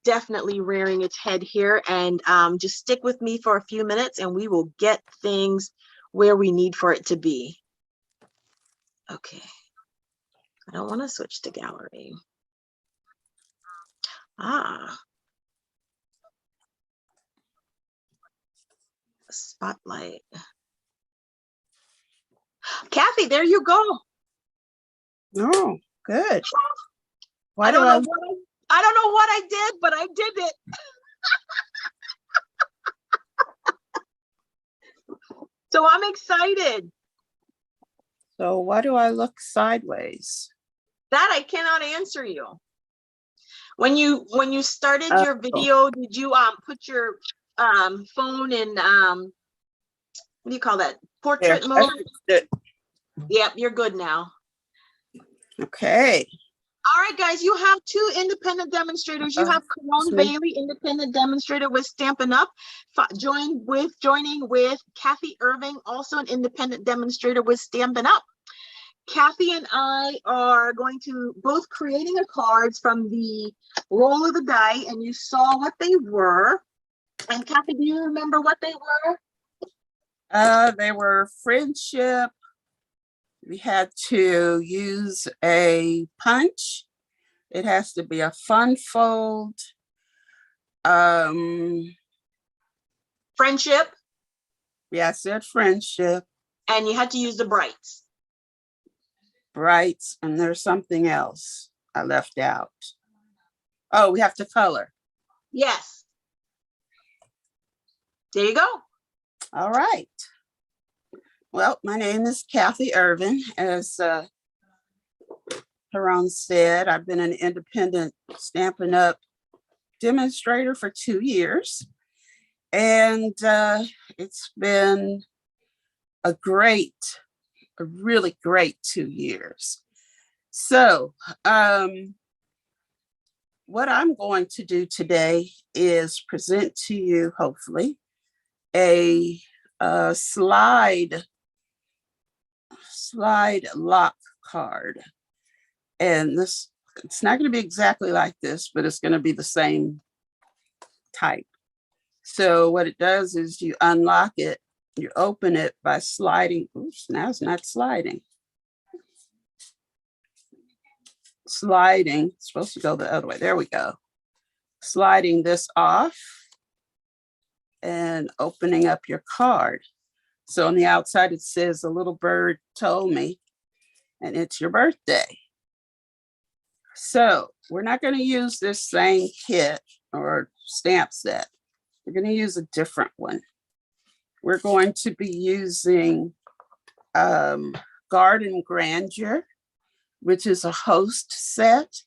definitely rearing its head here, and just stick with me for a few minutes and we will get things where we need for it to be. Okay. I don't want to switch to gallery. Spotlight. Kathy, there you go. Oh, good. I don't know what I did, but I did it. So I'm excited. So why do I look sideways? That I cannot answer you. When you started your video, did you put your phone in what do you call that? Portrait mode? Yep, you're good now. Okay. All right, guys, you have two independent demonstrators. You have Caron Bailey, independent demonstrator with Stampin' Up, joining with Kathy Ervin, also an independent demonstrator with Stampin' Up. Kathy and I are going to both creating a cards from the roll of the die, and you saw what they were. And Kathy, do you remember what they were? They were friendship. We had to use a punch. It has to be a fun fold. Friendship. Yeah, I said friendship. And you had to use the brights. Brights, and there's something else I left out. Oh, we have to color. Yes. There you go. All right. Well, my name is Kathy Ervin. As Caron said, I've been an independent Stampin' Up demonstrator for 2 years. And it's been a really great 2 years. So what I'm going to do today is present to you, hopefully, a slide lock card. And this, it's not going to be exactly like this, but it's going to be the same type. So what it does is you unlock it, you open it by sliding. Oops, now it's not sliding. Sliding, it's supposed to go the other way. There we go. Sliding this off and opening up your card. So on the outside, it says, "A little bird told me," and it's your birthday. So we're not going to use this same kit or stamp set. We're going to use a different one. We're going to be using Garden Grandeur, which is a host set.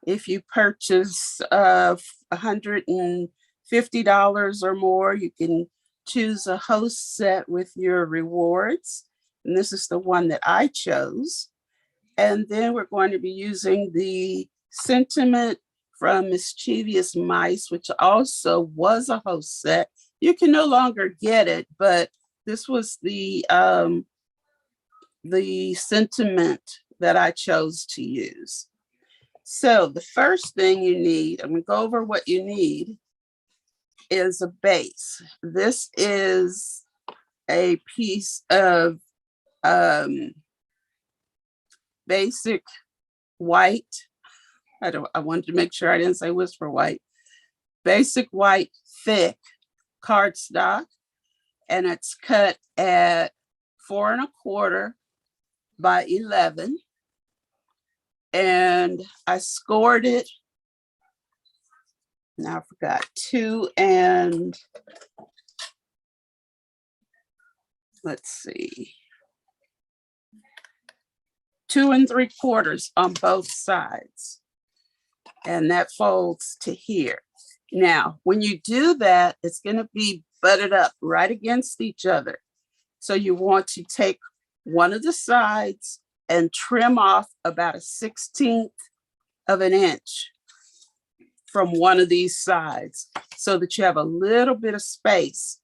If you purchase $150 or more, you can choose a host set with your rewards. And this is the one that I chose. And then we're going to be using the Sentiment from Mischievous Mice, which also was a host set. You can no longer get it, but this was the sentiment that I chose to use. So the first thing you need, I'm going to go over what you need, is a base. This is a piece of basic white. I wanted to make sure I didn't say whisper white. Basic white thick cardstock, and it's cut at 4 1/4 by 11. And I scored it. Now I forgot 2 and let's see, 2 3/4 on both sides. And that folds to here. Now, when you do that, it's going to be butted up right against each other. So you want to take one of the sides and trim off about 1/16 of an inch from one of these sides so that you have a little bit of space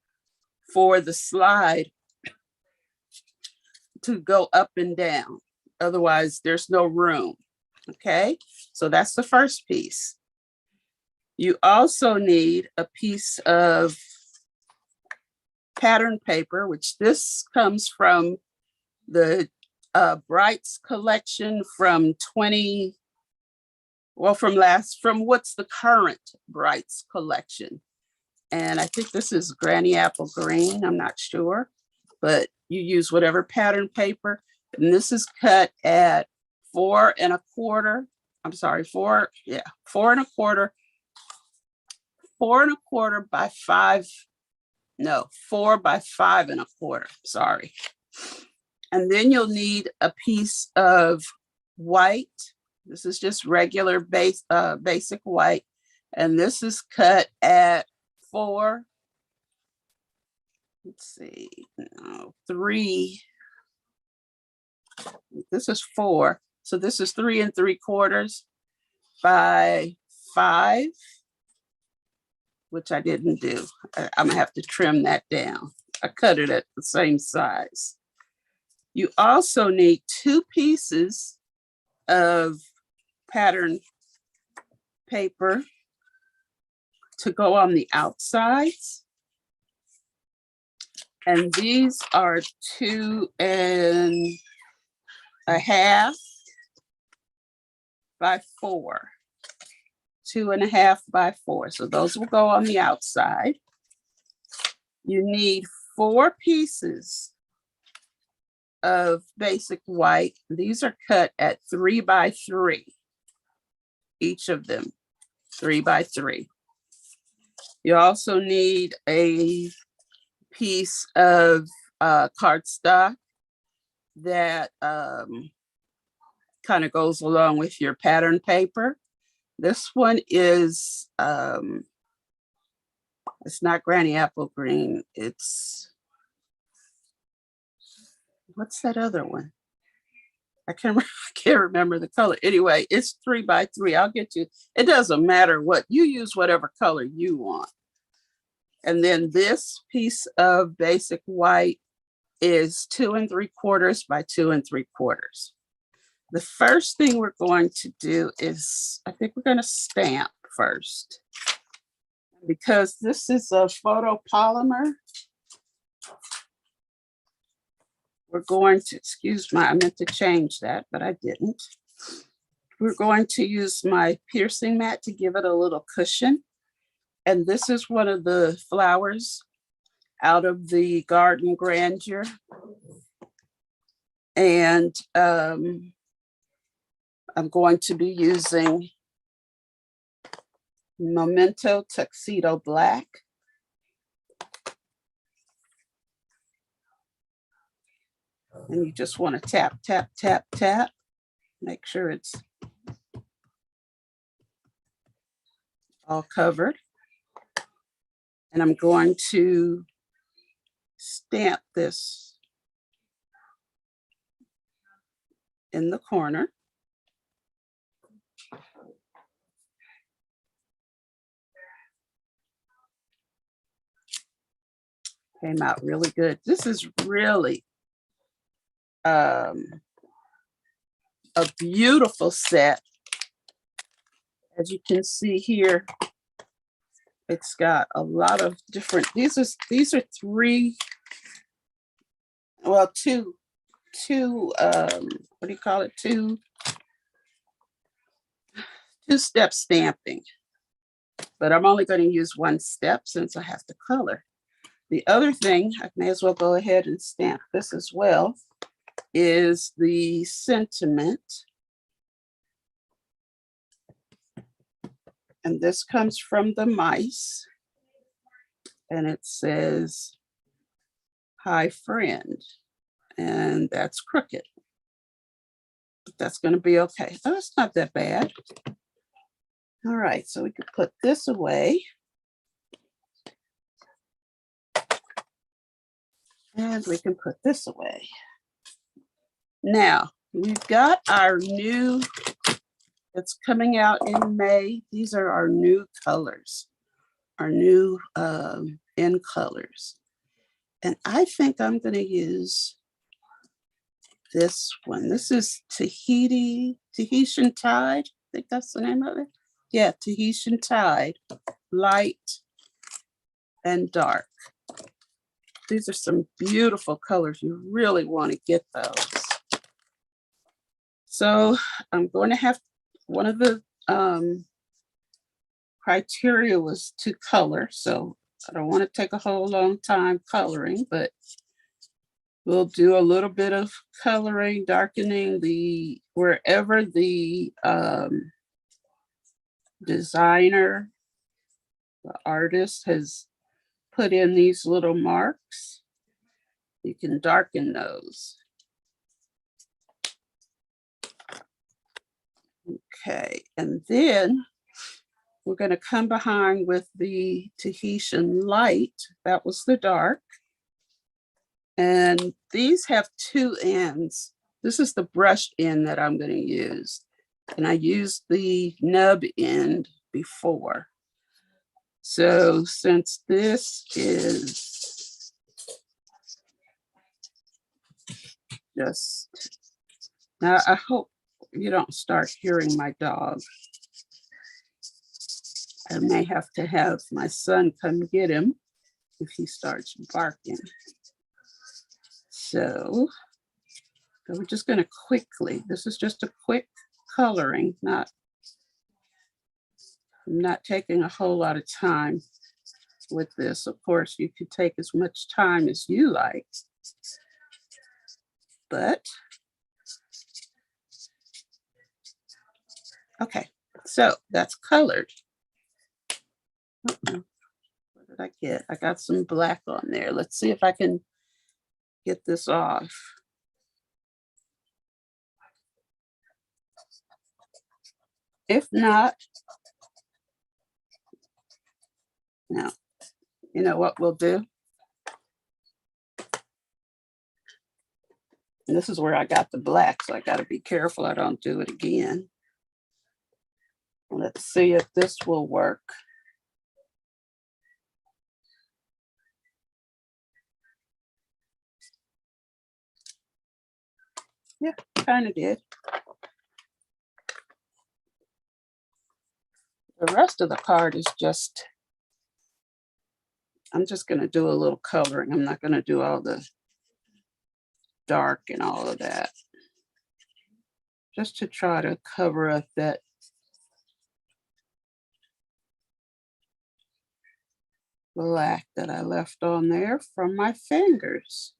for the slide to go up and down. Otherwise, there's no room. Okay, so that's the first piece. You also need a piece of pattern paper, which this comes from the Brights collection from from what's the current Brights collection. And I think this is Granny Apple Green, I'm not sure, but you use whatever pattern paper. And this is cut at 4 1/4. I'm sorry, 4 1/4 by 5. No, 4 by 5 1/4. Sorry. And then you'll need a piece of white. This is just regular basic white. And this is cut at 4. Let's see, no, 3. This is 4. So this is 3 3/4 by 5, which I didn't do. I'm gonna have to trim that down. I cut it at the same size. You also need 2 pieces of pattern paper to go on the outsides. And these are 2 1/2 by 4. 2 1/2 by 4. So those will go on the outside. You need 4 pieces of basic white. These are cut at 3 by 3. Each of them 3 by 3. You also need a piece of cardstock that kind of goes along with your pattern paper. This one is, it's not Granny Apple Green. It's, what's that other one? I can't remember the color. Anyway, it's 3 by 3. I'll get you. It doesn't matter what you use, whatever color you want. And then this piece of basic white is 2 3/4 by 2 3/4. The first thing we're going to do is, I think we're going to stamp first. Because this is a photopolymer, we're going to, excuse me, I meant to change that, but I didn't. We're going to use my piercing mat to give it a little cushion. And this is one of the flowers out of the Garden Grandeur. And I'm going to be using Memento Tuxedo Black. And you just want to tap, tap, tap, tap. Make sure it's all covered. And I'm going to stamp this in the corner. Came out really good. This is really a beautiful set. As you can see here, it's got a lot of different, these are 3, well, two, what do you call it? Two-step stamping. But I'm only going to use 1 step since I have to color. The other thing, I may as well go ahead and stamp this as well, is the sentiment. And this comes from the mice. And it says, "Hi, friend." And that's crooked. But that's going to be okay. Oh, it's not that bad. All right, so we can put this away. And we can put this away. Now, we've got our new, it's coming out in May. These are our new colors, our new in colors. And I think I'm going to use this one. This is Tahitian Tide. I think that's the name of it. Yeah, Tahitian Tide, light and dark. These are some beautiful colors. You really want to get those. So I'm going to have, one of the criteria was to color. So I don't want to take a whole long time coloring, but we'll do a little bit of coloring, darkening wherever the designer, the artist has put in these little marks. You can darken those. Okay, and then we're going to come behind with the Tahitian light. That was the dark. And these have two ends. This is the brush end that I'm going to use. And I used the nub end before. So since this is just, now I hope you don't start hearing my dog. I may have to have my son come get him if he starts barking. So we're just going to quickly, this is just a quick coloring, I'm not taking a whole lot of time with this. Of course, you could take as much time as you like, but okay, so that's colored. What did I get? I got some black on there. Let's see if I can get this off. If not, no, you know what we'll do? And this is where I got the black, so I got to be careful I don't do it again. Let's see if this will work. Yeah, kind of did. The rest of the card is just, I'm just going to do a little coloring. I'm not going to do all the dark and all of that. Just to try to cover up that black that I left on there from my fingers.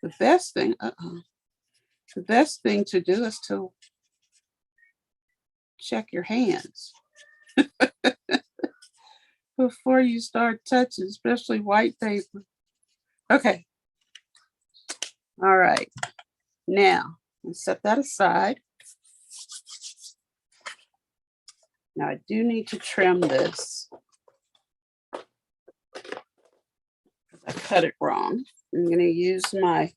The best thing, the best thing to do is to check your hands before you start touching, especially white paper. Okay. All right. Now, let's set that aside. Now I do need to trim this. I cut it wrong. I'm going to use my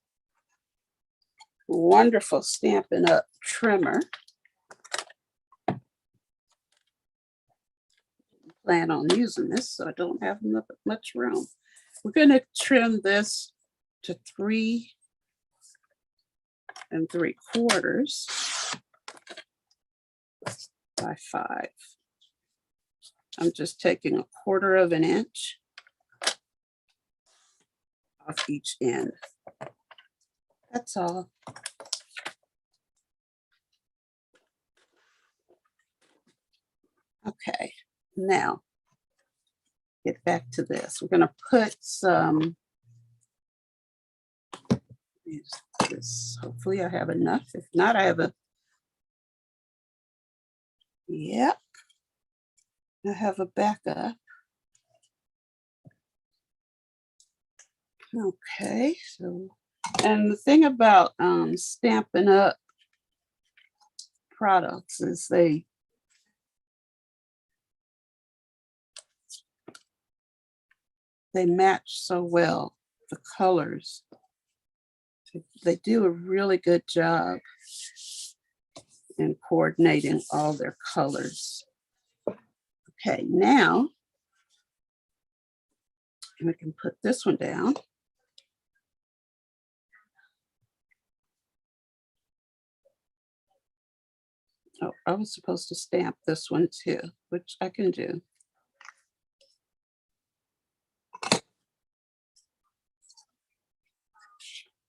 wonderful Stampin' Up trimmer. Plan on using this, so I don't have much room. We're going to trim this to 3 3/4 by 5. I'm just taking 1/4 of an inch off each end. That's all. Okay, now get back to this. We're going to put some, this. Hopefully I have enough. If not, I have yep, I have a backup. Okay, so, and the thing about Stampin' Up products is they match so well, the colors. They do a really good job in coordinating all their colors. Okay, now we can put this one down. Oh, I was supposed to stamp this one too, which I can do.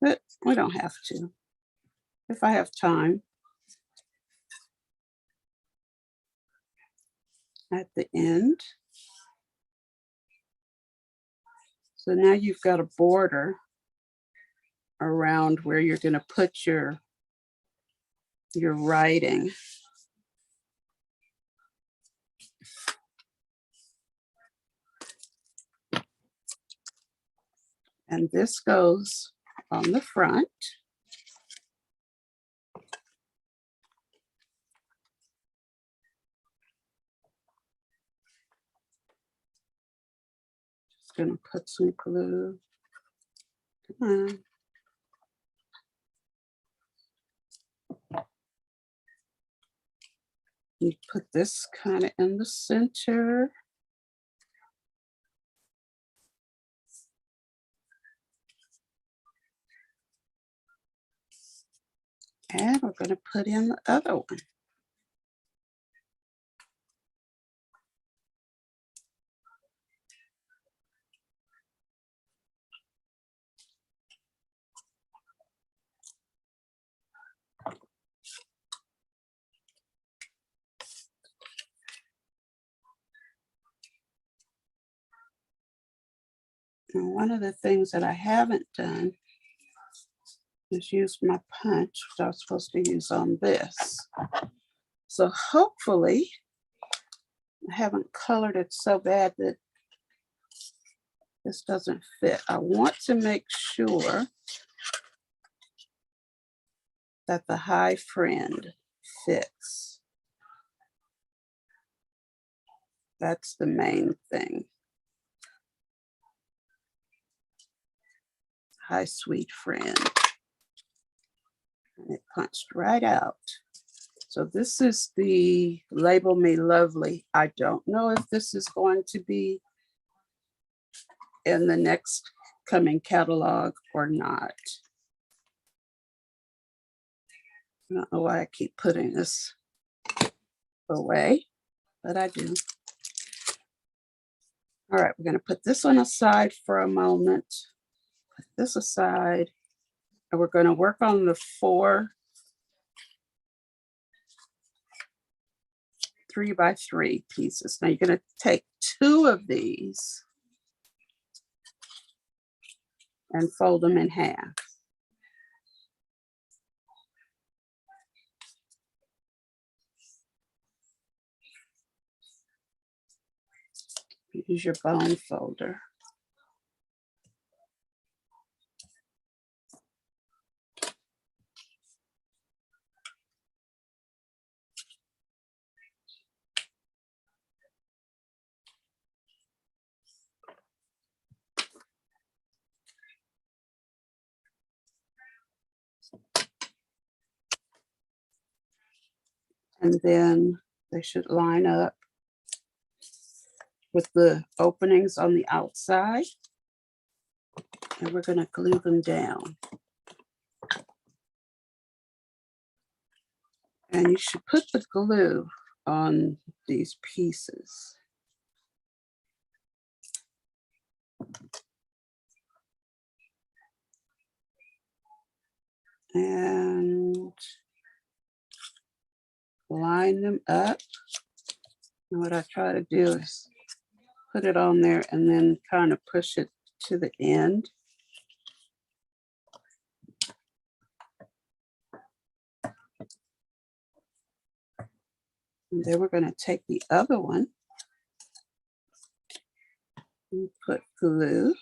But we don't have to, if I have time. At the end. So now you've got a border around where you're going to put your writing. And this goes on the front. Just going to put some glue. Come on. You put this kind of in the center. And we're going to put in the other one. And one of the things that I haven't done is use my punch, which I was supposed to use on this. So hopefully, I haven't colored it so bad that this doesn't fit. I want to make sure that the high friend fits. That's the main thing. Hi, sweet friend. And it punched right out. So this is the Label Me Lovely. I don't know if this is going to be in the next coming catalog or not. I don't know why I keep putting this away, but I do. All right, we're going to put this one aside for a moment. Put this aside, and we're going to work on the 4 3x3 pieces. Now you're going to take 2 of these and fold them in half. Use your bone folder. And then they should line up with the openings on the outside. And we're going to glue them down. And you should put the glue on these pieces. And line them up. And what I try to do is put it on there and then kind of push it to the end. And then we're going to take the other one and put glue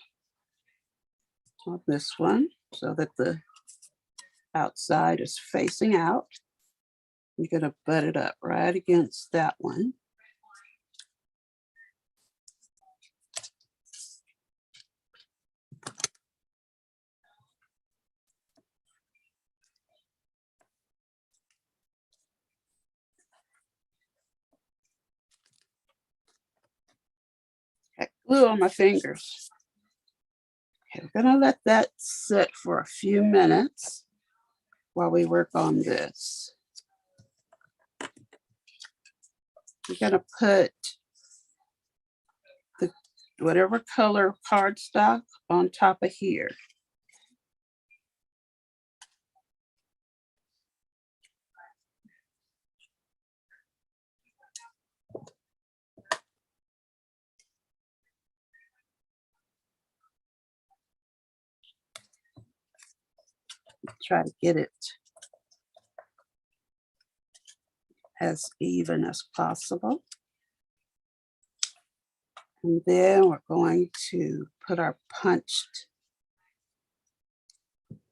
on this one so that the outside is facing out. You're going to butt it up right against that one. Got glue on my fingers. Okay, we're going to let that sit for a few minutes while we work on this. You're gonna put the whatever color cardstock on top of here. Try to get it as even as possible. And then we're going to put our punched.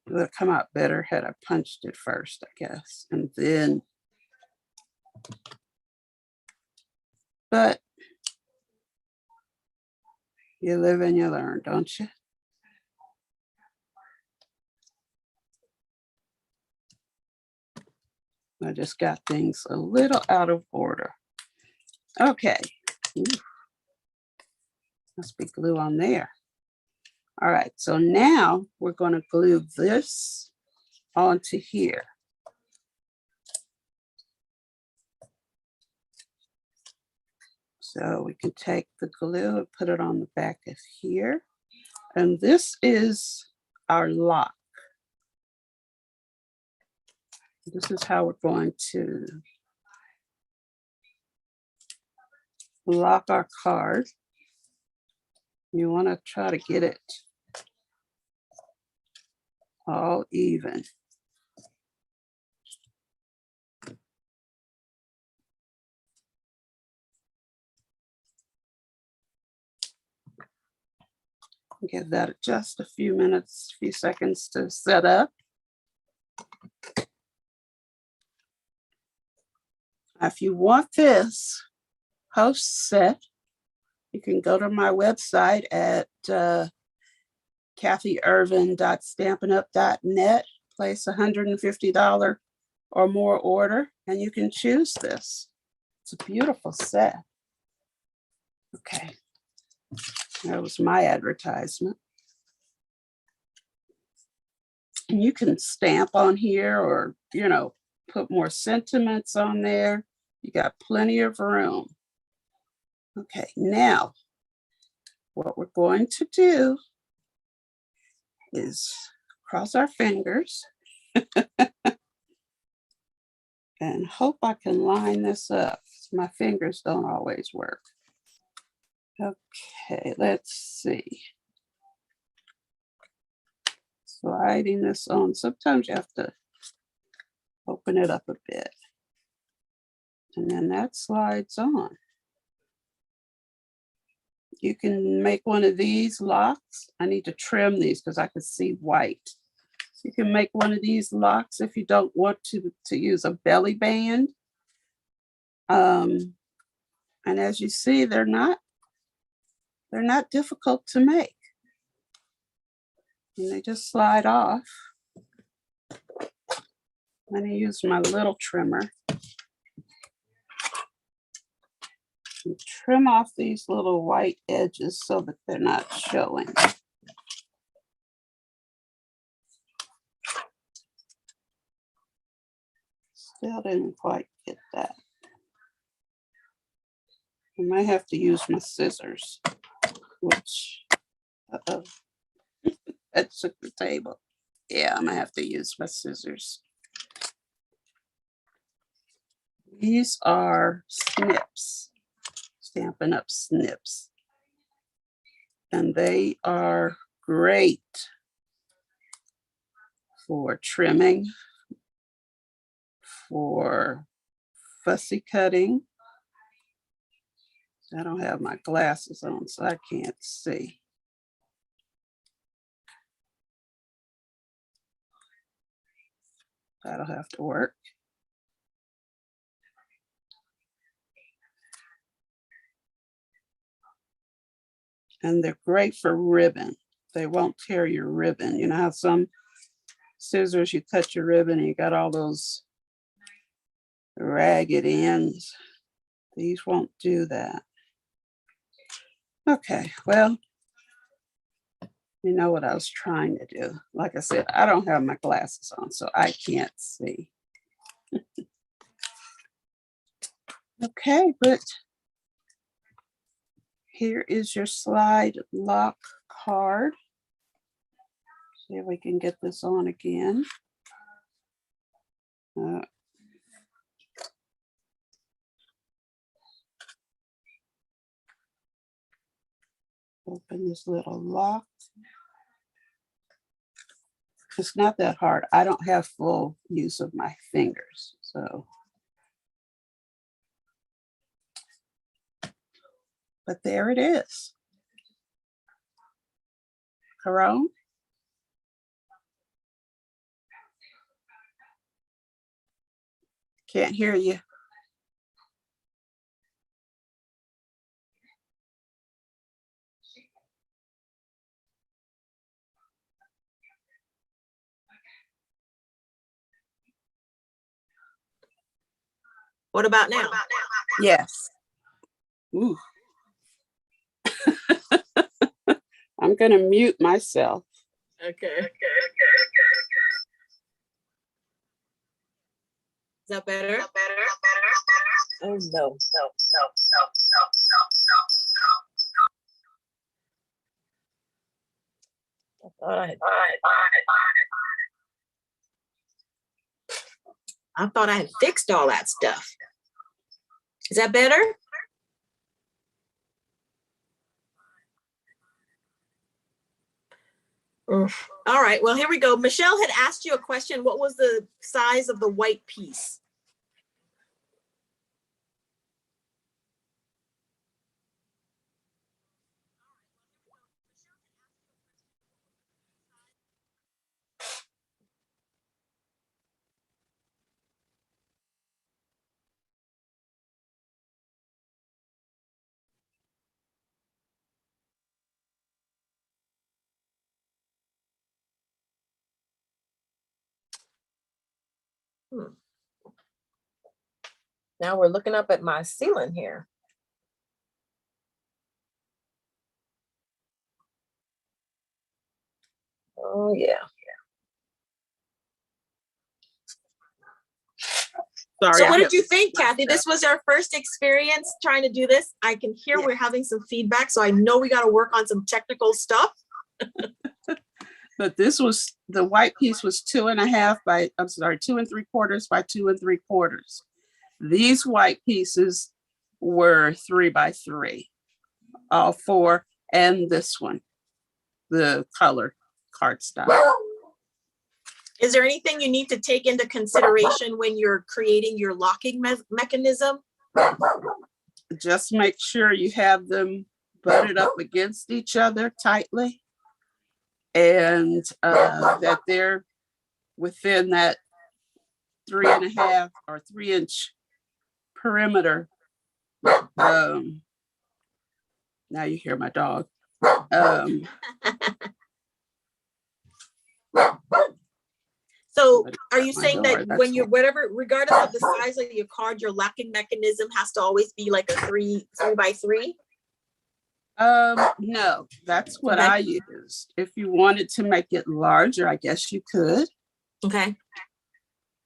It would come out better had I punched it first, I guess. And then, but you live and you learn, don't you? I just got things a little out of order. Okay. Ooh. Must be glue on there. All right, so now we're going to glue this onto here. So we can take the glue and put it on the back of here. And this is our lock. This is how we're going to lock our card. You want to try to get it all even. Give that just a few minutes, few seconds to set up. If you want this post set, you can go to my website at kathyrvin.stampinup.net, place $150 or more order, and you can choose this. It's a beautiful set. Okay, that was my advertisement. And you can stamp on here or, you know, put more sentiments on there. You got plenty of room. Okay, now what we're going to do is cross our fingers and hope I can line this up. My fingers don't always work. Okay, let's see. Sliding this on. Sometimes you have to open it up a bit. And then that slides on. You can make one of these locks. I need to trim these because I can see white. So you can make one of these locks if you don't want to use a belly band. And as you see, they're not difficult to make. And they just slide off. I'm going to use my little trimmer and trim off these little white edges so that they're not showing. Still didn't quite get that. I might have to use my scissors, which, uh-oh, that took the table. Yeah, I'm gonna have to use my scissors. These are snips, Stampin' Up snips. And they are great for trimming, for fussy cutting. I don't have my glasses on, so I can't see. That'll have to work. And they're great for ribbon. They won't tear your ribbon. You know how some scissors, you cut your ribbon and you got all those ragged ends. These won't do that. Okay, well, you know what I was trying to do. Like I said, I don't have my glasses on, so I can't see. Okay, but here is your slide lock card. See if we can get this on again. Open this little lock. It's not that hard. I don't have full use of my fingers, so. But there it is. Caron? Can't hear you. What about now? Yes. Ooh. I'm gonna mute myself. Okay. Is that better? Oh no. I thought I had fixed all that stuff. Is that better? All right, well, here we go. Michelle had asked you a question. What was the size of the white piece? Now we're looking up at my ceiling here. Oh yeah. Sorry. So what did you think, Kathy? This was our first experience trying to do this. I can hear Yeah. we're having some feedback, so I know we got to work on some technical stuff. But this was, the white piece was 2.5 by, I'm sorry, 2 3/4 by 2 3/4. These white pieces were 3 by 3, all 4, and this one, the color cardstock. Is there anything you need to take into consideration when you're creating your locking mechanism? Just make sure you have them butted up against each other tightly, and that they're within that 3.5 or 3-inch perimeter. Now you hear my dog. So are you saying that when you're, whatever, regardless of the size of your card, your locking mechanism has to always be like a 3 by 3? No, that's what I used. If you wanted to make it larger, I guess you could. Okay.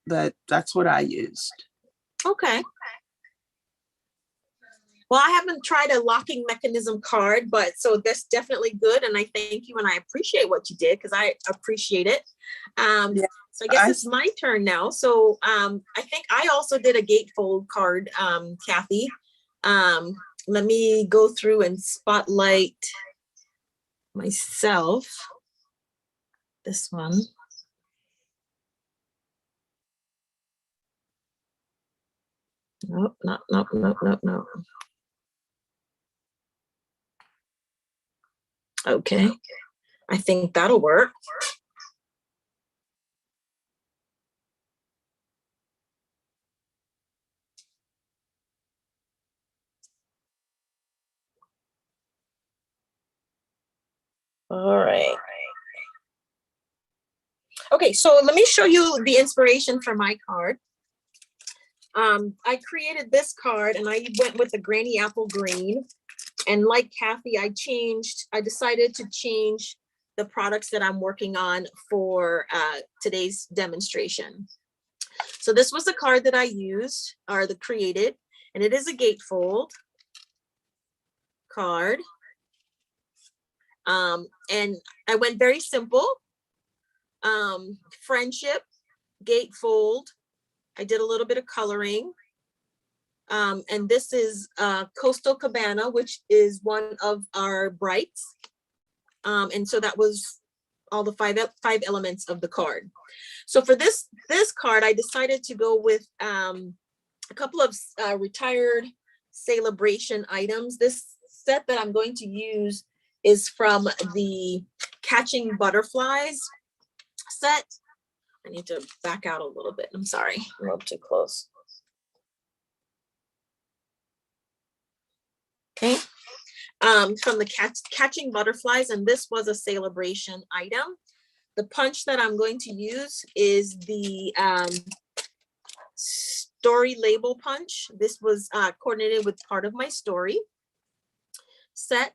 But that's what I used. Okay. Well, I haven't tried a locking mechanism card, but so that's definitely good. And I thank you and I appreciate what you did because I appreciate it. Yeah. So I guess it's my turn now. So I think I also did a gatefold card, Kathy. Let me go through and spotlight myself. This one. Nope, no. Okay, I think that'll work. All right. Okay, so let me show you the inspiration for my card. I created this card and I went with the Granny Apple Green. And like Kathy, I decided to change the products that I'm working on for today's demonstration. So this was the card that I used, or created, and it is a gatefold card. And I went very simple. Friendship, gatefold. I did a little bit of coloring. And this is Coastal Cabana, which is one of our brights. And so that was all the five elements of the card. So for this card, I decided to go with a couple of retired celebration items. This set that I'm going to use is from the Catching Butterflies set. I need to back out a little bit. I'm sorry, I'm up too close. Okay, from the Catching Butterflies, and this was a celebration item. The punch that I'm going to use is the story label punch. This was coordinated with part of my story set.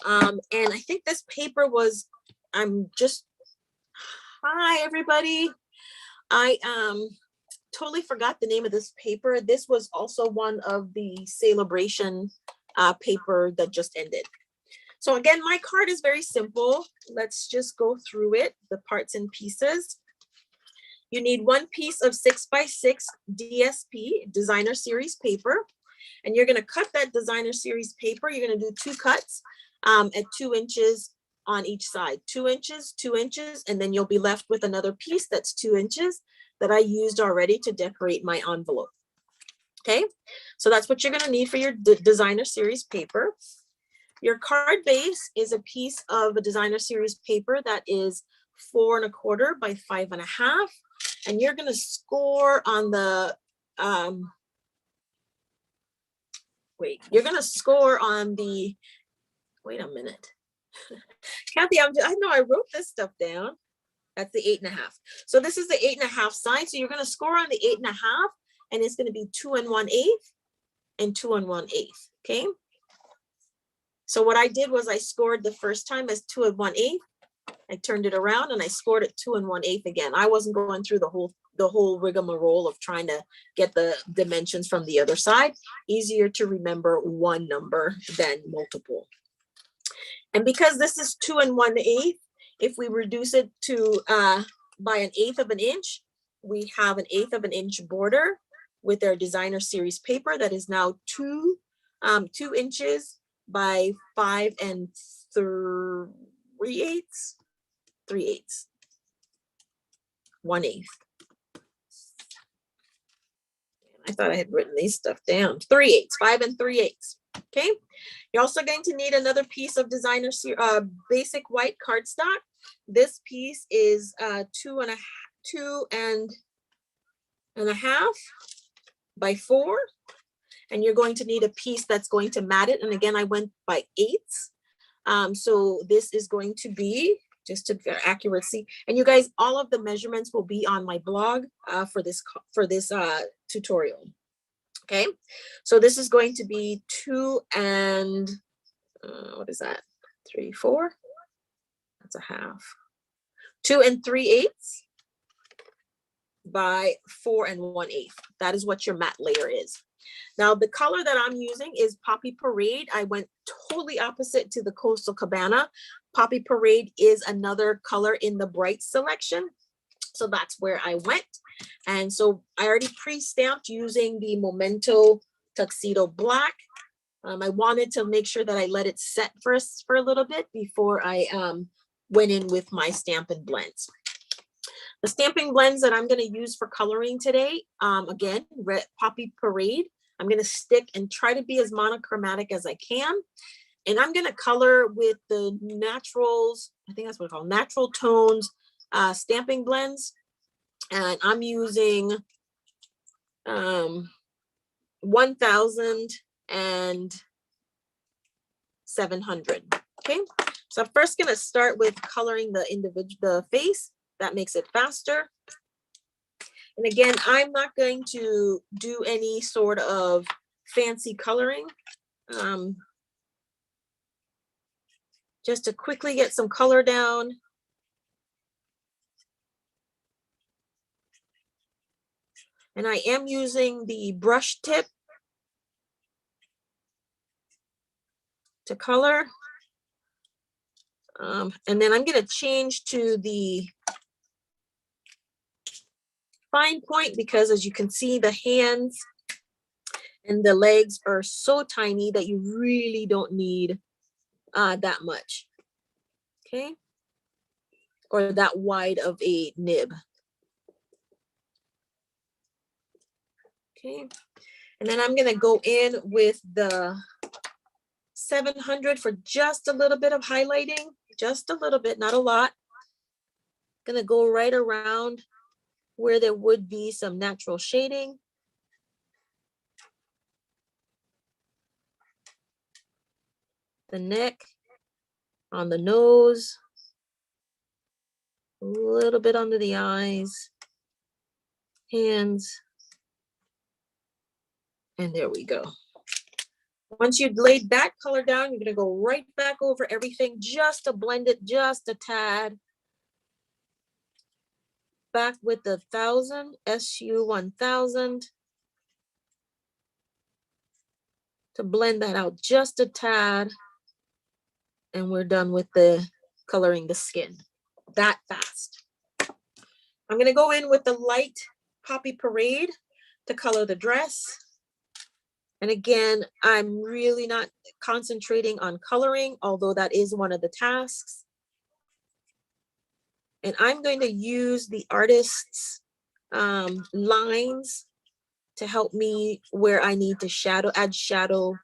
And I think this paper was, hi everybody. I totally forgot the name of this paper. This was also one of the celebration paper that just ended. So again, my card is very simple. Let's just go through it, the parts and pieces. You need one piece of 6x6 DSP, designer series paper. And you're gonna cut that designer series paper. You're gonna do 2 cuts at 2 inches on each side, 2 inches, 2 inches, and then you'll be left with another piece that's 2 inches that I used already to decorate my envelope. Okay, so that's what you're gonna need for your designer series paper. Your card base is a piece of a designer series paper that is 4 1/4 by 5 1/2, and you're gonna score on the you're gonna score on the, wait a minute. Kathy, I know I wrote this stuff down. That's the 8 1/2. So this is the 8 1/2 side. So you're gonna score on the 8 1/2, and it's gonna be 2 1/8 and 2 1/8. Okay. So what I did was I scored the first time as 2 1/8. I turned it around and I scored it 2 1/8 again. I wasn't going through the whole rigmarole of trying to get the dimensions from the other side. Easier to remember one number than multiple. And because this is 2 1/8, if we reduce it to by 1/8 of an inch, we have 1/8 of an inch border with our designer series paper that is now 2 inches by 5 3/8. 3/8. 1/8. I thought I had written these stuff down. 3/8, 5 3/8. Okay. You're also going to need another piece of designer basic white cardstock. This piece is 2 1/2 by 4. And you're going to need a piece that's going to mat it. And again, I went by 8ths. So this is going to be, just to for accuracy. And you guys, all of the measurements will be on my blog for this tutorial. Okay, so this is going to be 2 what is that? 3, 4. That's a half. 2 3/8 by 4 1/8. That is what your matte layer is. Now the color that I'm using is Poppy Parade. I went totally opposite to the Coastal Cabana. Poppy Parade is another color in the bright selection. So that's where I went. And so I already pre-stamped using the Memento Tuxedo Black. I wanted to make sure that I let it set for a little bit before I went in with my Stampin' blends. The stamping blends that I'm going to use for coloring today, again, Red Poppy Parade. I'm going to stick and try to be as monochromatic as I can. And I'm going to color with the naturals, I think that's what I call natural tones, stamping blends. And I'm using 1,700. Okay, so I'm first going to start with coloring the face. That makes it faster. And again, I'm not going to do any sort of fancy coloring. Just to quickly get some color down. And I am using the brush tip to color. And then I'm going to change to the fine point because as you can see, the hands and the legs are so tiny that you really don't need that much. Okay. Or that wide of a nib. Okay. And then I'm going to go in with the 700 for just a little bit of highlighting, just a little bit, not a lot. Going to go right around where there would be some natural shading. The neck, on the nose, a little bit under the eyes, hands, and there we go. Once you've laid that color down, you're going to go right back over everything just to blend it just a tad. Back with the 1000, SU 1000. To blend that out just a tad. And we're done with the coloring the skin. That fast. I'm going to go in with the light Poppy Parade to color the dress. And again, I'm really not concentrating on coloring, although that is one of the tasks. And I'm going to use the artist's lines to help me where I need to shadow, add shadow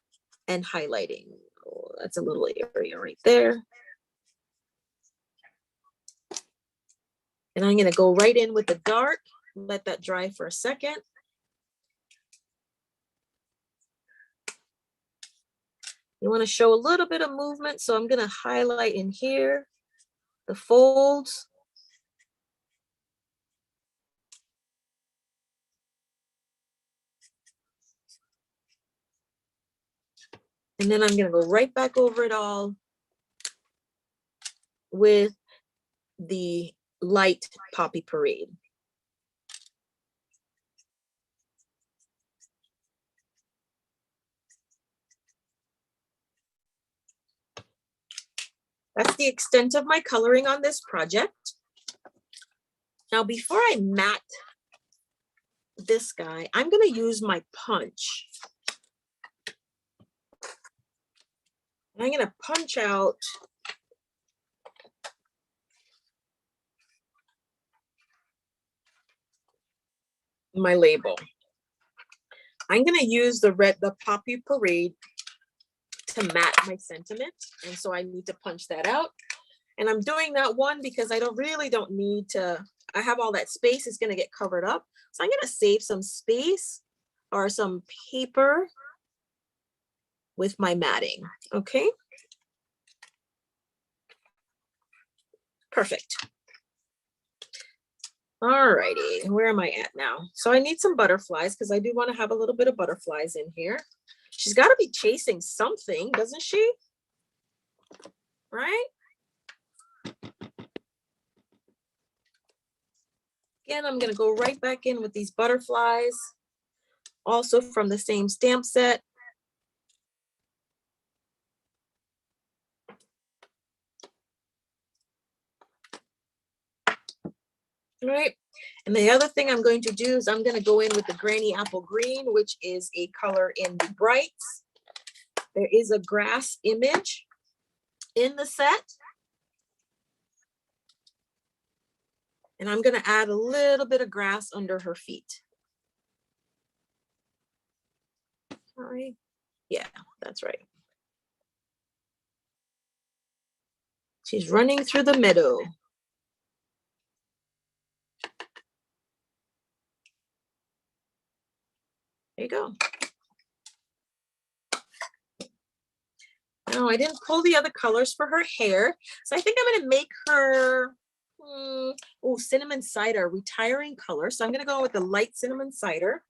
and highlighting. Oh, that's a little area right there. And I'm going to go right in with the dark, let that dry for a second. You want to show a little bit of movement, so I'm going to highlight in here the folds. And then I'm going to go right back over it all with the light Poppy Parade. That's the extent of my coloring on this project. Now, before I matte this guy, I'm going to use my punch. And I'm going to punch out my label. I'm going to use the Poppy Parade to matte my sentiment. And so I need to punch that out. And I'm doing that one because I really don't need to, I have all that space, it's going to get covered up. So I'm going to save some space or some paper with my matting. Okay. Perfect. All righty, where am I at now? So I need some butterflies because I do want to have a little bit of butterflies in here. She's got to be chasing something, doesn't she? Right? Again, I'm going to go right back in with these butterflies, also from the same stamp set. All right. And the other thing I'm going to do is I'm going to go in with the Granny Apple Green, which is a color in the brights. There is a grass image in the set. And I'm going to add a little bit of grass under her feet. All right. Yeah, that's right. She's running through the meadow. There you go. No, I didn't pull the other colors for her hair. So I think I'm going to make her, cinnamon cider, retiring color. So I'm going to go with the light cinnamon cider.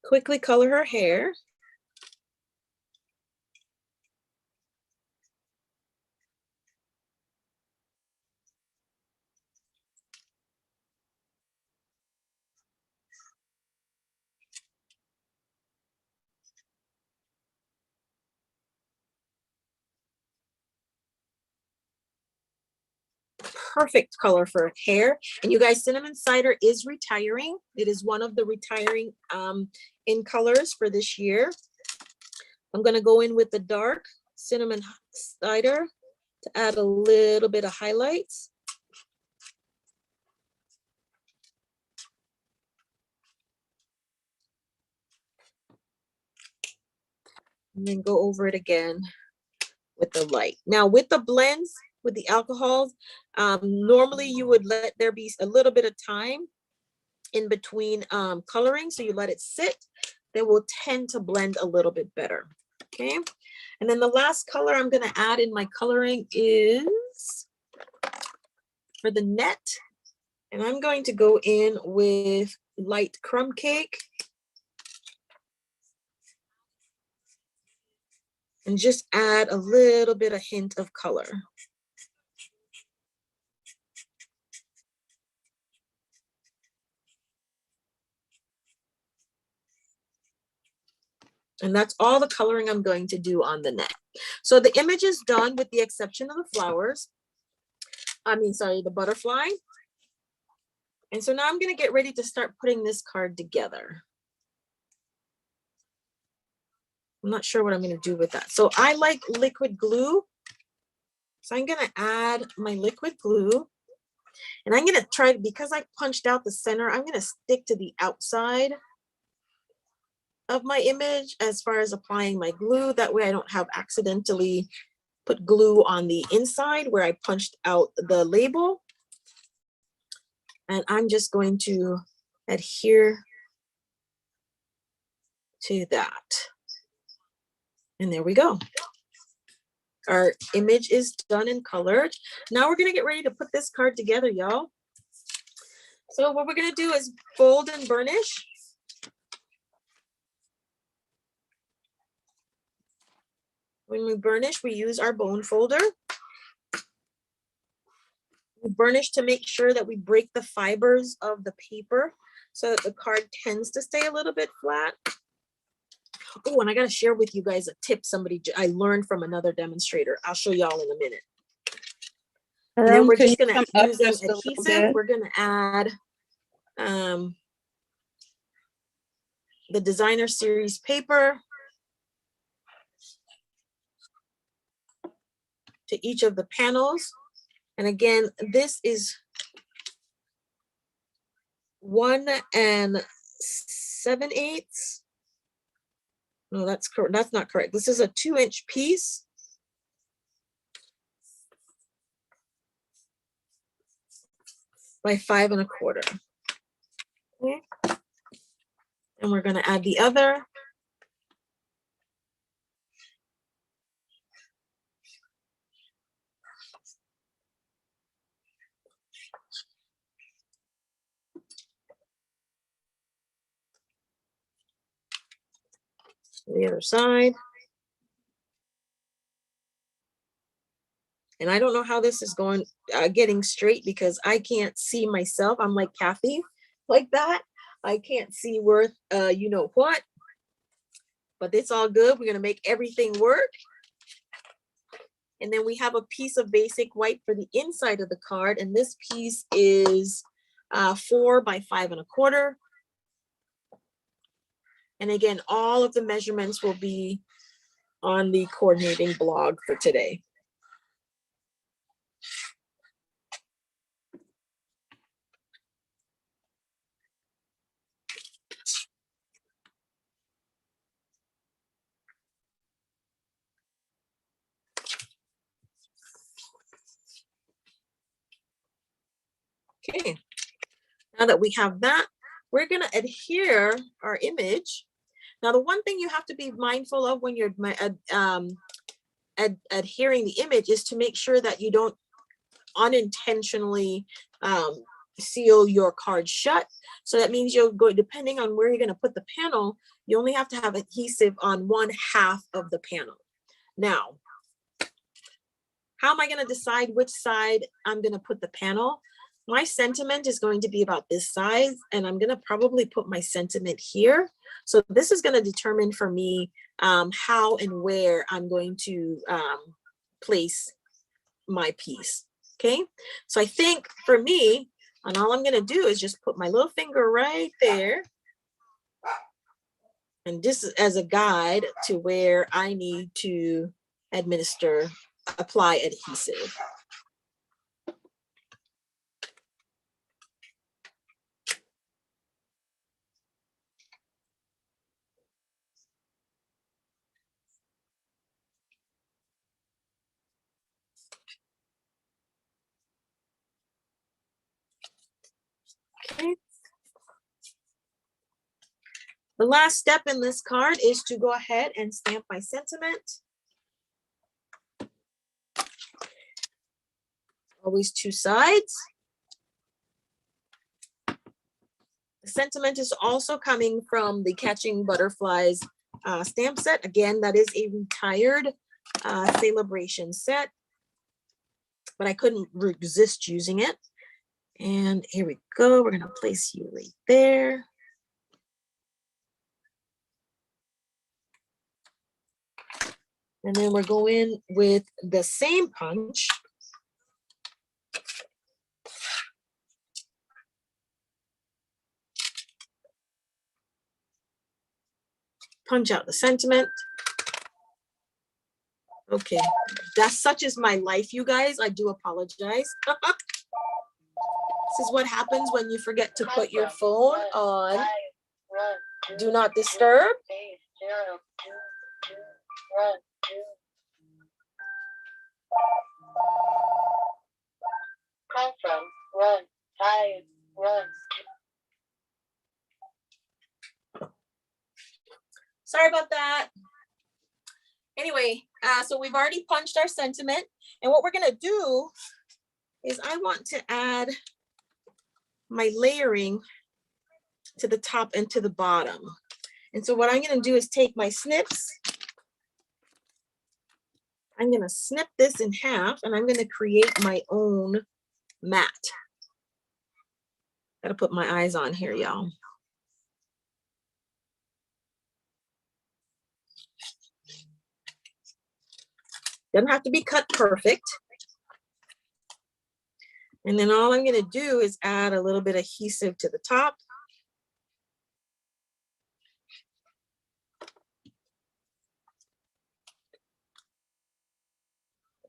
Quickly color her hair. perfect color for hair. And you guys, cinnamon cider is retiring. It is one of the retiring in colors for this year. I'm going to go in with the dark cinnamon cider to add a little bit of highlights. And then go over it again with the light. Now with the blends, with the alcohols, normally you would let there be a little bit of time in between coloring. So you let it sit, they will tend to blend a little bit better. Okay. And then the last color I'm going to add in my coloring is for the net. And I'm going to go in with light crumb cake. And just add a little bit of hint of color. And that's all the coloring I'm going to do on the net. So the image is done with the exception of the flowers. The butterfly. And so now I'm going to get ready to start putting this card together. I'm not sure what I'm going to do with that. So I like liquid glue. So I'm going to add my liquid glue. And I'm going to try, because I punched out the center, I'm going to stick to the outside of my image as far as applying my glue. That way I don't have accidentally put glue on the inside where I punched out the label. And I'm just going to adhere to that. And there we go. Our image is done and colored. Now we're going to get ready to put this card together, y'all. So what we're going to do is fold and burnish. When we burnish, we use our bone folder. We burnish to make sure that we break the fibers of the paper so that the card tends to stay a little bit flat. Oh, and I got to share with you guys a tip I learned from another demonstrator. I'll show y'all in a minute. And then we're just going to use an adhesive. We're going to add the designer series paper to each of the panels. And again, this is 1 7/8. No, that's correct. That's not correct. This is a 2-inch piece. By 5 1/4. Okay. And we're going to add the other. The other side. And I don't know how this is going, getting straight because I can't see myself. I'm like Kathy, like that. I can't see worth, you know what, but it's all good. We're going to make everything work. And then we have a piece of basic white for the inside of the card. And this piece is 4 by 5 1/4. And again, all of the measurements will be on the coordinating blog for today. Okay, now that we have that, we're going to adhere our image. Now, the one thing you have to be mindful of when you're adhering the image is to make sure that you don't unintentionally seal your card shut. So that means you'll go, depending on where you're going to put the panel, you only have to have adhesive on 1/2 of the panel. Now, how am I going to decide which side I'm going to put the panel? My sentiment is going to be about this size, and I'm going to probably put my sentiment here. So this is going to determine for me how and where I'm going to place my piece. Okay, so I think for me, and all I'm gonna do is just put my little finger right there. And this is as a guide to where I need to apply adhesive. Okay. The last step in this card is to go ahead and stamp my sentiment. Always two sides. The sentiment is also coming from the Catching Butterflies stamp set. Again, that is a retired celebration set, but I couldn't resist using it. And here we go. We're gonna place you right there. And then we're going with the same punch. Punch out the sentiment. Okay, that's such is my life, you guys. I do apologize. This is what happens when you forget to put your phone on Do Not Disturb. Come from, run, hide, run. Sorry about that. Anyway, so we've already punched our sentiment. And what we're gonna do is I want to add my layering to the top and to the bottom. And so what I'm gonna do is take my snips. I'm gonna snip this in half and I'm gonna create my own mat. Gotta put my eyes on here, y'all. Doesn't have to be cut perfect. And then all I'm gonna do is add a little bit of adhesive to the top.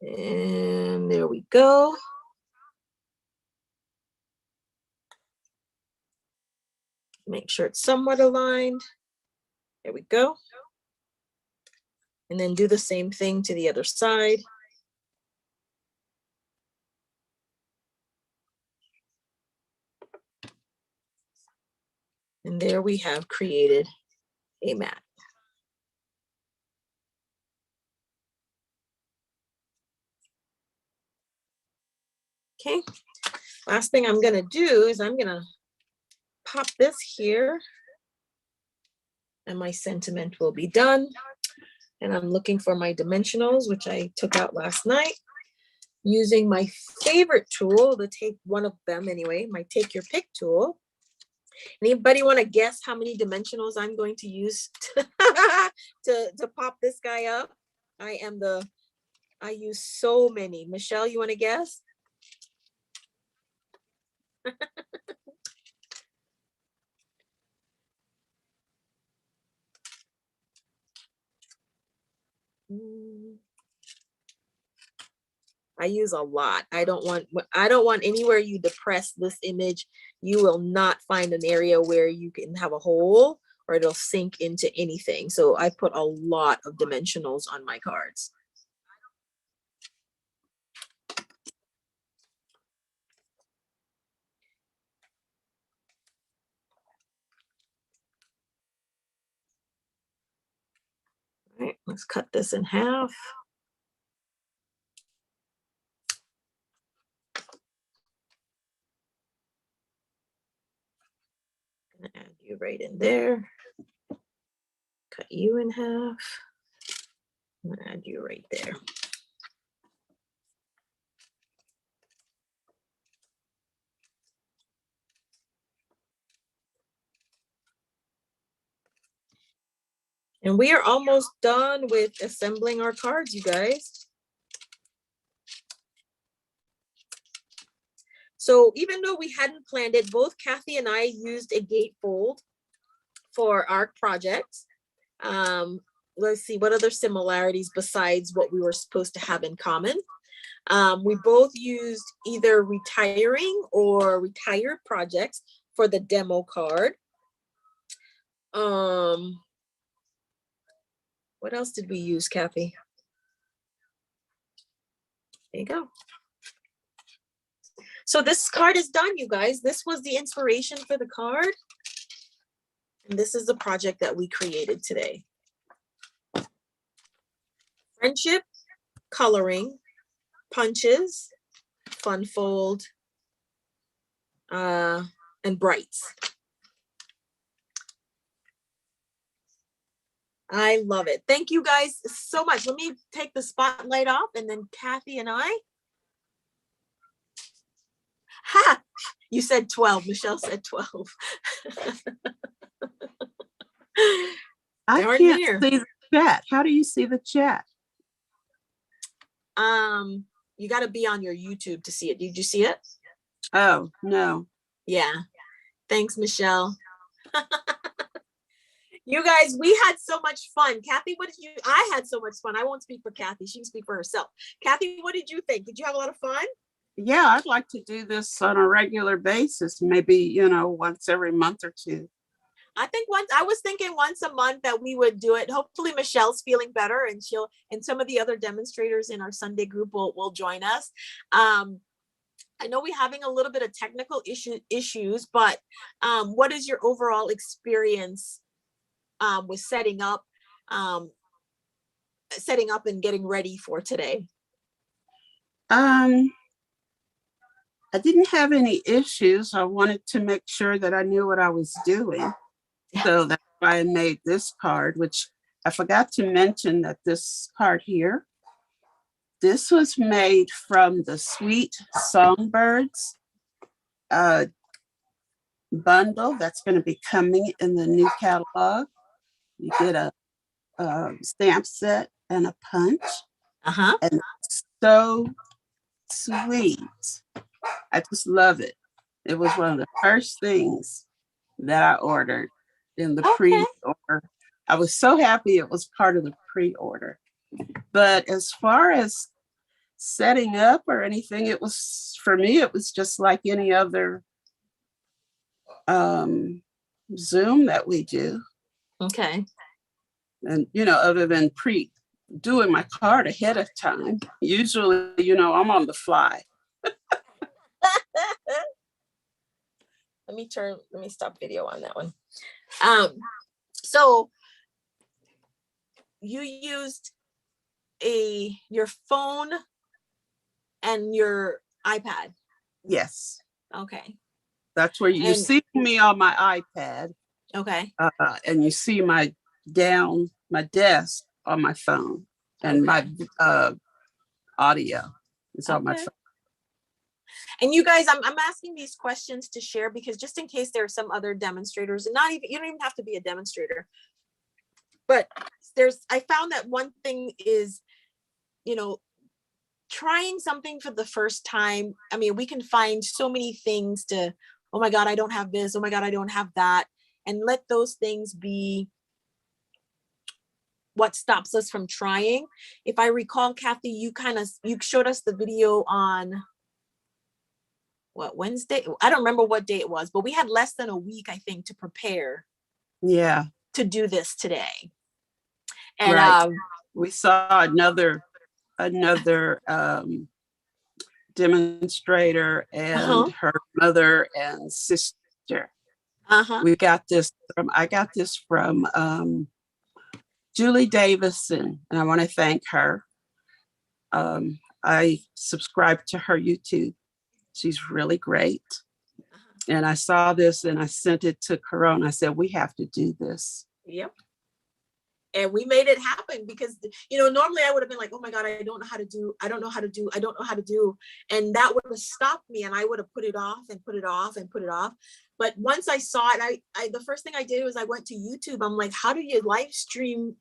And there we go. Make sure it's somewhat aligned. There we go. And then do the same thing to the other side. And there we have created a mat. Okay, last thing I'm gonna do is I'm gonna pop this here and my sentiment will be done. And I'm looking for my dimensionals, which I took out last night, using my favorite tool to take one of them anyway, my Take Your Pick tool. Anybody want to guess how many dimensionals I'm going to use to pop this guy up? I use so many. Michelle, you want to guess? I use a lot. I don't want anywhere you depress this image, you will not find an area where you can have a hole or it'll sink into anything. So I put a lot of dimensionals on my cards. All right, let's cut this in half. Add you right in there. Cut you in half. Add you right there. And we are almost done with assembling our cards, you guys. So even though we hadn't planned it, both Kathy and I used a gatefold for our projects. Let's see, what other similarities besides what we were supposed to have in common? We both used either retiring or retired projects for the demo card. What else did we use, Kathy? There you go. So this card is done, you guys. This was the inspiration for the card. And this is the project that we created today. Friendship, coloring, punches, fun fold, and brights. I love it. Thank you guys so much. Let me take the spotlight off, and then Kathy and I. Ha! You said 12. Michelle said 12. I Darn can't near. see the chat. How do you see the chat? You got to be on your YouTube to see it. Did you see it? Oh, no. Yeah. Thanks, Michelle. You guys, we had so much fun. Kathy, what did you? I had so much fun. I won't speak for Kathy. She can speak for herself. Kathy, what did you think? Did you have a lot of fun? Yeah, I'd like to do this on a regular basis, maybe, you know, once every month or two. I was thinking once a month that we would do it. Hopefully Michelle's feeling better, and some of the other demonstrators in our Sunday group will join us. I know we're having a little bit of technical issues, but what is your overall experience with setting up and getting ready for today? I didn't have any issues. I wanted to make sure that I knew what I was doing. So that's why I made this card, which I forgot to mention that this card here, this was made from the Sweet Songbirds bundle that's going to be coming in the new catalog. You get a stamp set and a punch. And it's so sweet. I just love it. It was one of the first things that I ordered in the pre-order. I was so happy it was part of the pre-order. But as far as setting up or anything, it was, for me, it was just like any other Zoom that we do. Okay. And, you know, other than doing my card ahead of time, usually, you know, I'm on the fly. Let me stop video on that one. So you used your phone and your iPad. Yes. Okay. That's where you see me on my iPad. Okay. And you see my desk on my phone, and my audio is on my phone. And you guys, I'm asking these questions to share because just in case there are some other demonstrators, and you don't even have to be a demonstrator, but I found that one thing is, you know, trying something for the first time. I mean, we can find so many things to, oh my God, I don't have this. Oh my God, I don't have that. And let those things be what stops us from trying. If I recall, Kathy, you showed us the video on Wednesday? I don't remember what day it was, but we had less than a week, I think, to prepare. Yeah. To do this today. And we saw another demonstrator and her mother and sister. I got this from Julie Davison, and I want to thank her. I subscribed to her YouTube. She's really great. And I saw this and I sent it to Caron. I said, we have to do this. Yep. And we made it happen because, you know, normally I would have been like, oh my God, I don't know how to do. And that would have stopped me, and I would have put it off and put it off and put it off. But once I saw it, the first thing I did was I went to YouTube. I'm like, how do you live stream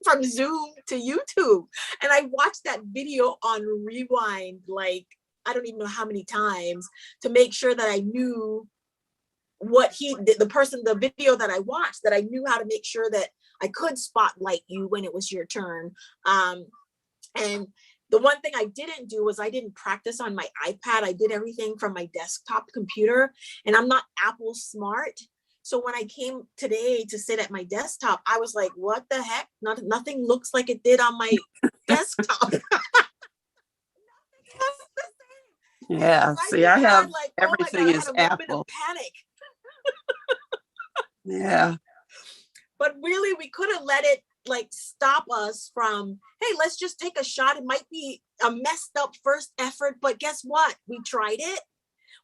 from Zoom to YouTube? And I watched that video on rewind like I don't even know how many times to make sure that I knew what the video that I watched, that I knew how to make sure that I could spotlight you when it was your turn. And the one thing I didn't do was I didn't practice on my iPad. I did everything from my desktop computer, and I'm not Apple smart. So when I came today to sit at my desktop, I was like, what the heck? Nothing looks like it did on my desktop. Yeah, see, I have like, everything oh my God, is I had a moment Apple. of panic. Yeah. But really, we could have let it like stop us from, hey, let's just take a shot. It might be a messed up first effort, but guess what? We tried it.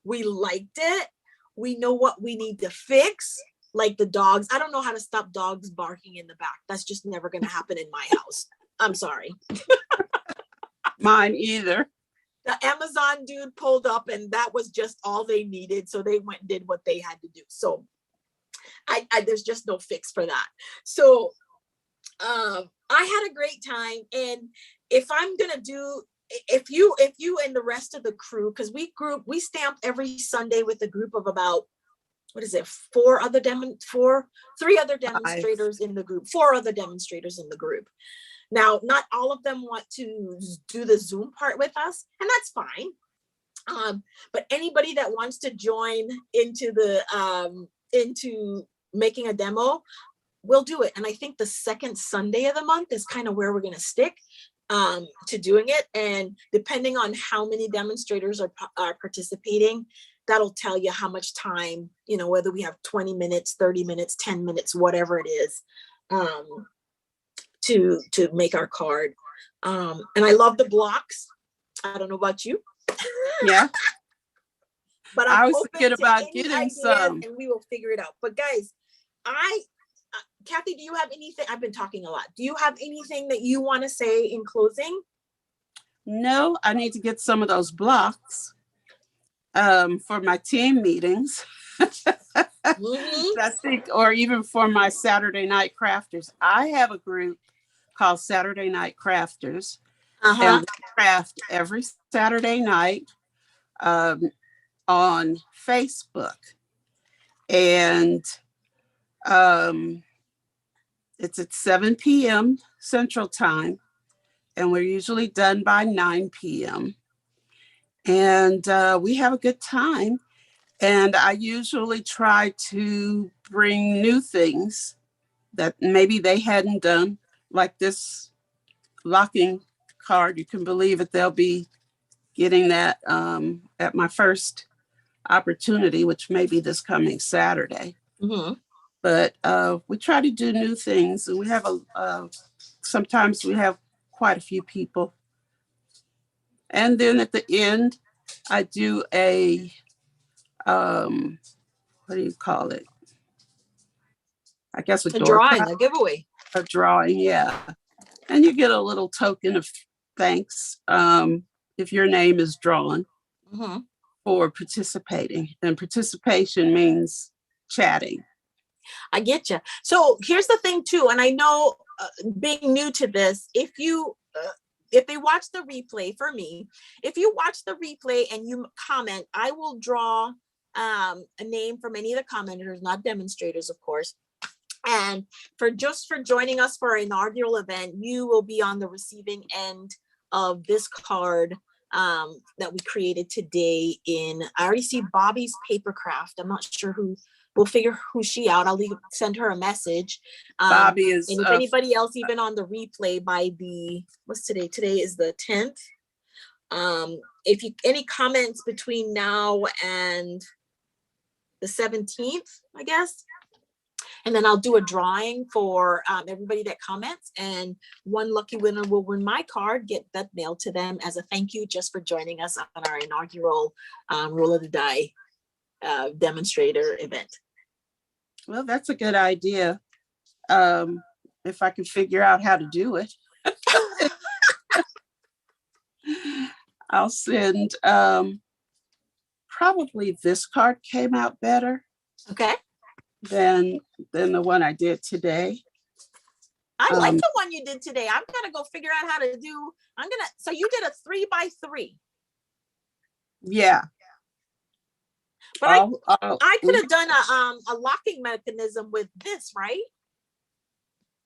We liked it. We know what we need to fix. Like the dogs. I don't know how to stop dogs barking in the back. That's just never going to happen in my house. I'm sorry. Mine either. The Amazon dude pulled up and that was just all they needed. So they went and did what they had to do. So there's just no fix for that. So I had a great time. And if I'm going to do, if you and the rest of the crew, because we stamped every Sunday with a group of about, what is it, three other demonstrators in the group, 4 other demonstrators in the group. Now, not all of them want to do the Zoom part with us, and that's fine. But anybody that wants to join into into making a demo, we'll do it. And I think the second Sunday of the month is kind of where we're going to stick to doing it. And depending on how many demonstrators are participating, that'll tell you how much time, whether we have 20 minutes, 30 minutes, 10 minutes, whatever it is, to make our card. And I love the blocks. I don't know about you. Yeah. But I was open thinking to about any getting ideas, some. and we will figure it out. But guys, Kathy, do you have anything? I've been talking a lot. Do you have anything that you want to say in closing? No, I need to get some of those blocks for my team meetings. I think, or even for my Saturday night crafters. I have a group called Saturday Night Crafters, and we craft every Saturday night on Facebook, and it's at 7 p.m. Central Time, and we're usually done by 9 p.m. And we have a good time. And I usually try to bring new things that maybe they hadn't done, like this locking card. You can believe it, they'll be getting that at my first opportunity, which may be this coming Saturday. Mm-hmm. But we try to do new things. And we have sometimes we have quite a few people. And then at the end, I do a, what do you call it? I guess a drawing, a giveaway. A drawing, yeah. And you get a little token of thanks if your name is drawn for participating. And participation means chatting. I get you. So here's the thing too, and I know being new to this, if they watch the replay, for me, if you watch the replay and you comment, I will draw a name from any of the commenters, not demonstrators, of course. And for joining us for our inaugural event, you will be on the receiving end of this card that we created today I already see Bobby's Papercraft. I'm not sure we'll figure who she out. I'll send her a message. Bobby is, and if anybody else even on the replay by what's today? Today is the 10th. If any comments between now and the 17th, I guess. And then I'll do a drawing for everybody that comments, and one lucky winner will win my card, get that mailed to them as a thank you just for joining us on our inaugural Roll of the Die demonstrator event. Well, that's a good idea. If I can figure out how to do it. I'll send, probably this card came out better. Okay. Than the one I did today. I like the one you did today. I'm gonna go figure out how to do. So you did a 3x3. Yeah. But I could have done a locking mechanism with this, right?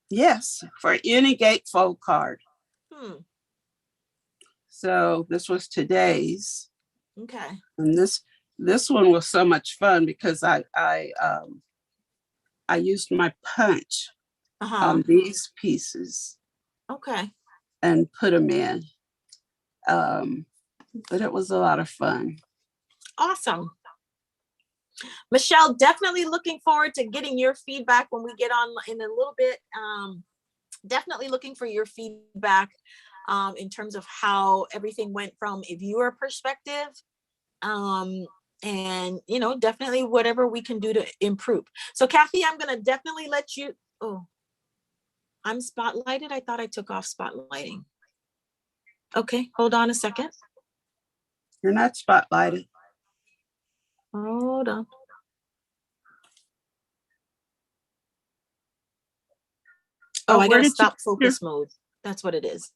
Yes, for any gatefold card. Hmm. So this was today's, Okay. and this one was so much fun because I used my punch on these pieces Okay. and put them in. But it was a lot of fun. Awesome. Michelle, definitely looking forward to getting your feedback when we get on in a little bit. Definitely looking for your feedback in terms of how everything went from a viewer perspective. And, you know, definitely whatever we can do to improve. So Kathy, I'm going to definitely let you, oh, I'm spotlighted. I thought I took off spotlighting. Okay, hold on a second. You're not spotlighted. Hold on. Oh, I gotta stop focus mode. That's what it is.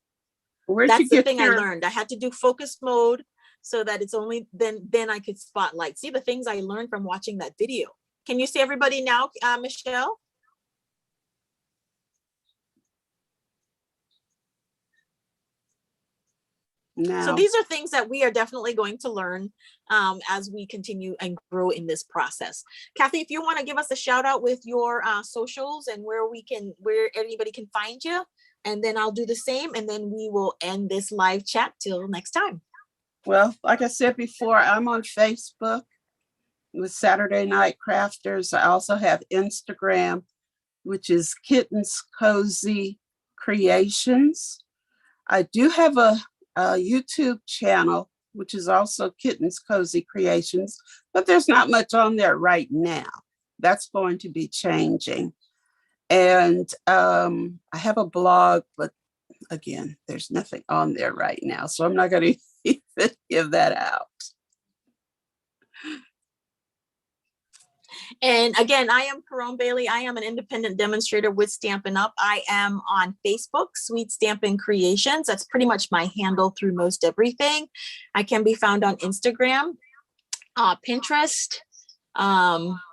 That's the thing I learned. I had to do focus mode so that it's only then I could spotlight. See the things I learned from watching that video. Can you see everybody now, Michelle? No. So these are things that we are definitely going to learn as we continue and grow in this process. Kathy, if you want to give us a shout out with your socials and where anybody can find you, and then I'll do the same, and then we will end this live chat till next time. Well, like I said before, I'm on Facebook with Saturday Night Crafters. I also have Instagram, which is KittensCozyCreations. I do have a YouTube channel, which is also KittensCozyCreations, but there's not much on there right now. That's going to be changing. And I have a blog, but again, there's nothing on there right now, so I'm not going to even give that out. And again, I am Caron Bailey. I am an independent demonstrator with Stampin' Up. I am on Facebook, Sweet Stampin' Creations. That's pretty much my handle through most everything. I can be found on Instagram, Pinterest.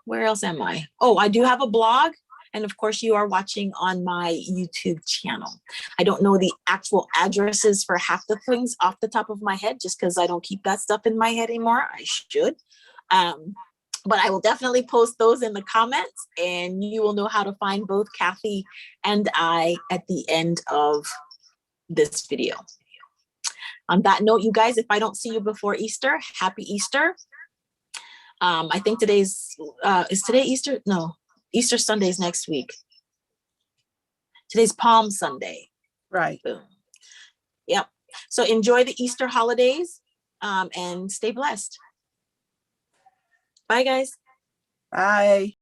Where else am I? Oh, I do have a blog. And of course, you are watching on my YouTube channel. I don't know the actual addresses for half the things off the top of my head, just because I don't keep that stuff in my head anymore. I should. But I will definitely post those in the comments, and you will know how to find both Kathy and I at the end of this video. On that note, you guys, if I don't see you before Easter, happy Easter. I think is today Easter? No, Easter Sunday is next week. Today's Palm Sunday. Right. Boom. Yep. So enjoy the Easter holidays and stay blessed. Bye, guys. Bye.